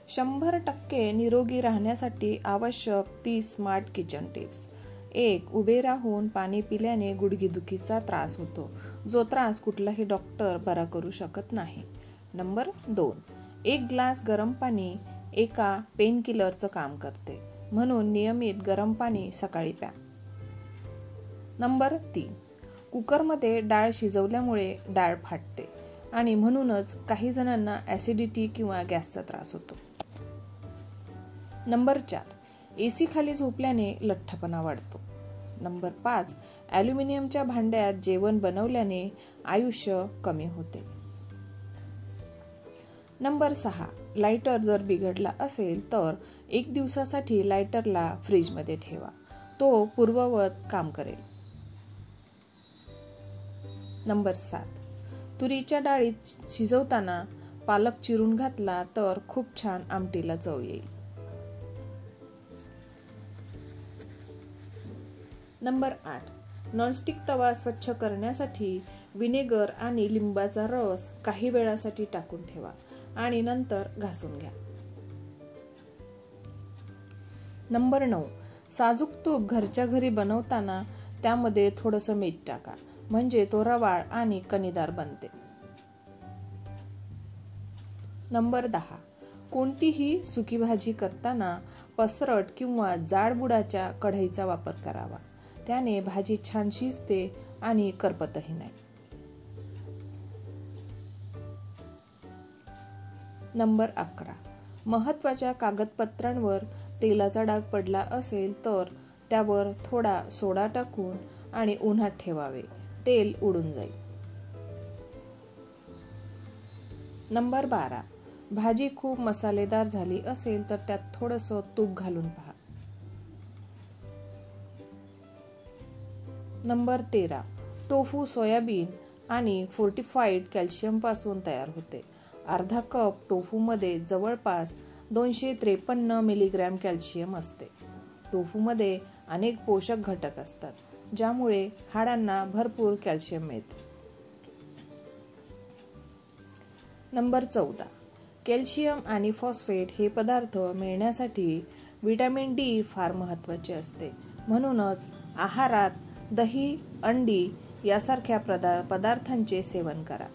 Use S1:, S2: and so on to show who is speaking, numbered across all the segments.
S1: 100% निरोगी राहण्यासाठी आवश्यक 30 स्मार्ट किचन टिप्स. 1. उभे राहून पाणी पिल्याने गुडघेदुखीचा त्रास होतो, जो त्रास कुठलाही डॉक्टर बरा करू शकत नाही. नंबर 2. 1 ग्लास गरम पाणी एका पेनकिलरचं काम करते, म्हणून नियमित गरम पाणी सकाळी प्या. नंबर 3. कुकरमध्ये डाळ शिजवल्यामुळे डाळ फाटते आणि म्हणूनच काही जणांना ॲसिडिटी किंवा गॅसचा त्रास होतो. नंबर 4. AC खाली झोपल्याने लठ्ठपणा वाढतो. नंबर 5. ॲल्युमिनियमच्या भांड्यात जेवण बनवल्याने आयुष्य कमी होते. नंबर 6. लायटर जर बिघडला असेल तर 1 दिवसासाठी लायटरला फ्रीजमध्ये ठेवा, तो पूर्ववत काम करेल. नंबर 7. तुरीच्या डाळीत शिजवताना पालक चिरून घातला तर खूप छान आमटीला चव येईल. नंबर 8. नॉनस्टिक तवा स्वच्छ करण्यासाठी विनेगर आणि लिंबाचा रस काही वेळासाठी टाकून ठेवा आणि नंतर घासून घ्या. नंबर 9. साजूक तूप घरच्या घरी बनवताना त्यामध्ये थोडंसं मीठ टाका, म्हणजे तो रवाळ आणि कणीदार बनते. नंबर 10. कोणतीही सुकी भाजी करताना पसरट किंवा जाड बुडाच्या कढईचा वापर करावा, त्याने भाजी छान शिजते आणि करपतही नाही. नंबर 11. महत्त्वाच्या कागदपत्रांवर तेलाचा डाग पडला असेल तर त्यावर थोडा सोडा टाकून आणि उन्हात ठेवावे, तेल उडून जाईल. नंबर 12. भाजी खूप मसालेदार झाली असेल तर त्यात थोडंसं तूप घालून पहा. नंबर 13. टोफू सोयाबीन आणि फोर्टिफाईड कॅल्शियमपासून तयार होते. अर्धा कप टोफूमध्ये जवळपास 253 मिलीग्रॅम कॅल्शियम असते. टोफूमध्ये अनेक पोषक घटक असतात, ज्यामुळे हाडांना भरपूर कॅल्शियम मिळते. नंबर 14. कॅल्शियम आणि फॉस्फेट हे पदार्थ मिळण्यासाठी व्हिटॅमिन D फार महत्त्वाचे असते. म्हणूनच आहारात दही, अंडी यासारख्या पदार्थांचे सेवन करा,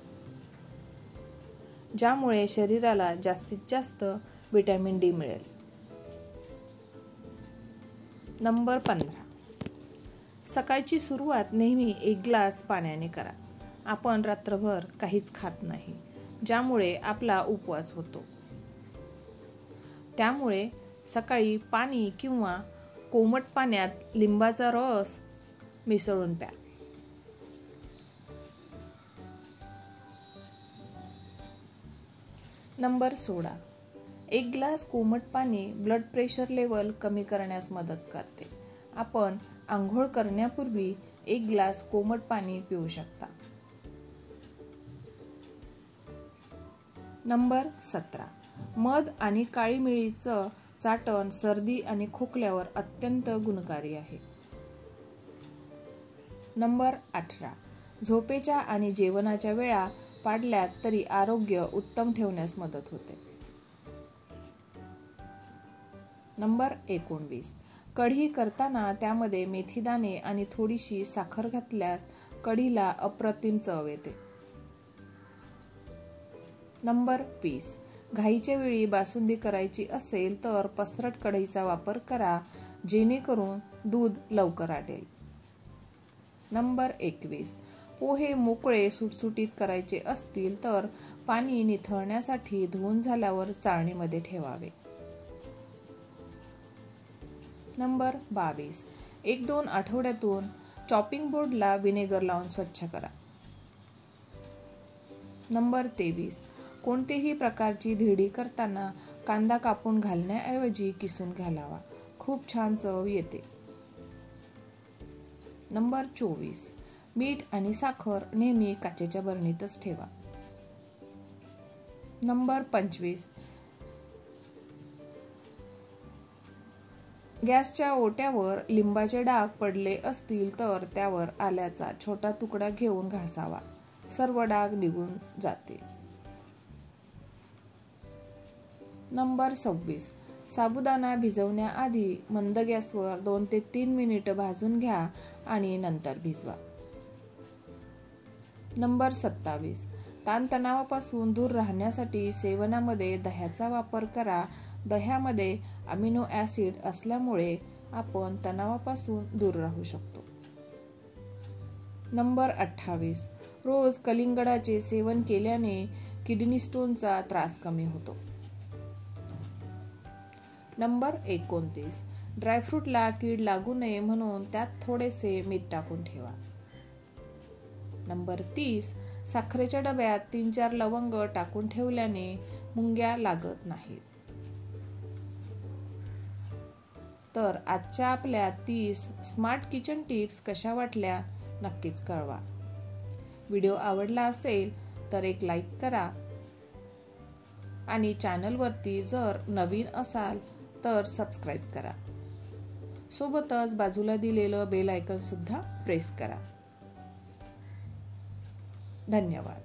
S1: ज्यामुळे शरीराला जास्तीत जास्त व्हिटॅमिन D मिळेल. नंबर 15. सकाळची सुरुवात नेहमी 1 ग्लास पाण्याने करा. आपण रात्रभर काहीच खात नाही, ज्यामुळे आपला उपवास होतो. त्यामुळे सकाळी पाणी किंवा कोमट पाण्यात लिंबाचा रस मिसळून प्या. नंबर 16. 1 ग्लास कोमट पाणी ब्लड प्रेशर लेवल कमी करण्यास मदत करते. आपण आंघोळ करण्यापूर्वी 1 ग्लास कोमट पाणी पिऊ शकता. नंबर 17. मध आणि काळी मिरीचं चाटण सर्दी आणि खोकल्यावर अत्यंत गुणकारी आहे. नंबर 18. झोपेच्या आणि जेवणाच्या वेळा पाळल्यात तरी आरोग्य उत्तम ठेवण्यास मदत होते. नंबर 19. कढी करताना त्यामध्ये मेथीदाणे आणि थोडीशी साखर घातल्यास कढीला अप्रतिम चव येते. नंबर 20. घाईच्या वेळी बासुंदी करायची असेल तर पसरट कढईचा वापर करा, जेणेकरून दूध लवकर आटेल. नंबर 21. पोहे मोकळे सुटसुटीत करायचे असतील तर पाणी निथळण्यासाठी धुवून झाल्यावर चाळणीमध्ये ठेवावे. नंबर 22. 1-2 आठवड्यातून चॉपिंग बोर्डला विनेगर लावून स्वच्छ करा. नंबर 23. कोणतेही प्रकारची धिरडी करताना कांदा कापून घालण्याऐवजी किसून घालावा, खूप छान चव येते. नंबर 24. मीठ आणि साखर नेहमी काचेच्या बरणीतच ठेवा. नंबर 25. गॅसच्या ओट्यावर लिंबाचे डाग पडले असतील तर त्यावर आल्याचा छोटा तुकडा घेऊन घासावा, सर्व डाग निघून जातील. नंबर 26. साबुदाणा भिजवण्याआधी मंद गॅसवर 2 ते 3 मिनिटं भाजून घ्या आणि नंतर भिजवा. नंबर 27. ताणतणावापासून दूर राहण्यासाठी सेवनामध्ये दह्याचा वापर करा. दह्यामध्ये अमिनो ॲसिड असल्यामुळे आपण तणावापासून दूर राहू शकतो. नंबर 28. रोज कलिंगडाचे सेवन केल्याने किडनी स्टोनचा त्रास कमी होतो. नंबर 29. ड्रायफ्रूटला कीड लागू नये म्हणून त्यात थोडेसे मीठ टाकून ठेवा. नंबर 30. साखरेच्या डब्यात 3-4 लवंग टाकून ठेवल्याने मुंग्या लागत नाहीत. तर आजच्या आपल्या 30 स्मार्ट किचन टिप्स कशा वाटल्या नक्कीच कळवा. व्हिडिओ आवडला असेल तर एक लाईक करा आणि चॅनलवरती जर नवीन असाल तर सबस्क्राईब करा. सोबतच बाजूला दिलेलं बेल आयकॉन सुद्धा प्रेस करा. धन्यवाद.